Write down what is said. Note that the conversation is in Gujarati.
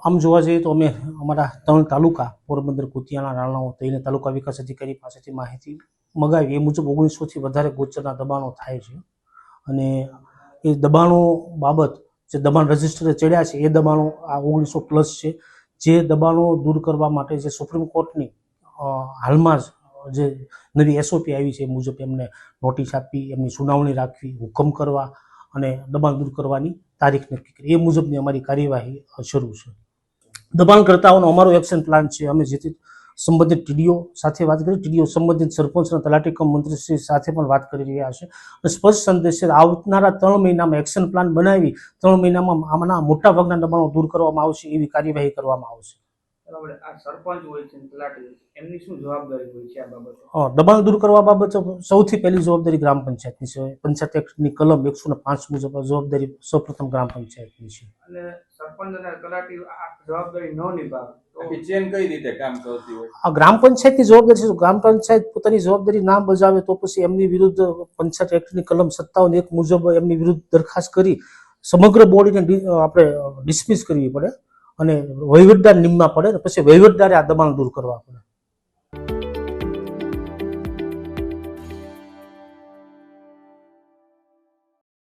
આમ જોવા જઈએ તો અમે અમારા 3 તાલુકા પોરબંદર, કુતિયાણા, રાણાઓ થઈને તાલુકા વિકાસ અધિકારી પાસેથી માહિતી મગાવી. એ મુજબ 1900થી વધારે ગોચરના દબાણો થાય છે અને એ દબાણો બાબત જે દબાણ રજિસ્ટર ચડ્યા છે એ દબાણો આ 1900+ છે. જે દબાણો દૂર કરવા માટે જે સુપ્રીમ કોર્ટની હાલમાં જ જે નવી SOP આવી છે એ મુજબ એમને નોટિસ આપી, એમની સુનાવણી રાખવી, હુકમ કરવા અને દબાણ દૂર કરવાની તારીખ નક્કી કરી. એ મુજબની અમારી કાર્યવાહી શરૂ છે. દબાણકર્તાઓનો અમારો એક્શન પ્લાન છે. અમે જેથી સંબંધિત TDO સાથે વાત કરી, TDO સંબંધિત સરપંચ અને તલાટી કમ મંત્રીશ્રી સાથે પણ વાત કરી રહ્યા છે અને સ્પષ્ટ સંદેશ છે આવનારા 3 મહિનામાં એક્શન પ્લાન બનાવી 3 મહિનામાં આમાંના મોટા ભાગના દબાણો દૂર કરવામાં આવશે, એવી કાર્યવાહી કરવામાં આવશે. બરાબર. આ સરપંચ હોય છે, તલાટી, એમની શું જવાબદારી હોય છે આ બાબતે? દબાણ દૂર કરવા બાબત સૌથી પહેલી જવાબદારી ગ્રામ પંચાયતની છે. પંચાયત એક્ટની કલમ 105 મુજબ જવાબદારી સૌપ્રથમ ગ્રામ પંચાયતની છે. અને સરપંચ અને તલાટી આ જવાબદારી ન નિભાવે તો ચેન કઈ રીતે કામ કરતી હોય? આ ગ્રામ પંચાયતની જવાબદારી છે. ગ્રામ પંચાયત પોતાની જવાબદારી ના બજાવે તો પછી એમની વિરુદ્ધ પંચાયત એક્ટની કલમ 57(1) મુજબ એમની વિરુદ્ધ દરખાસ્ત કરી સમગ્ર બોડીને આપણે ડિસમિસ કરવી પડે અને વહીવટદાર નિમવા પડે. પછી વહીવટદારે આ દબાણ દૂર કરવા પડે.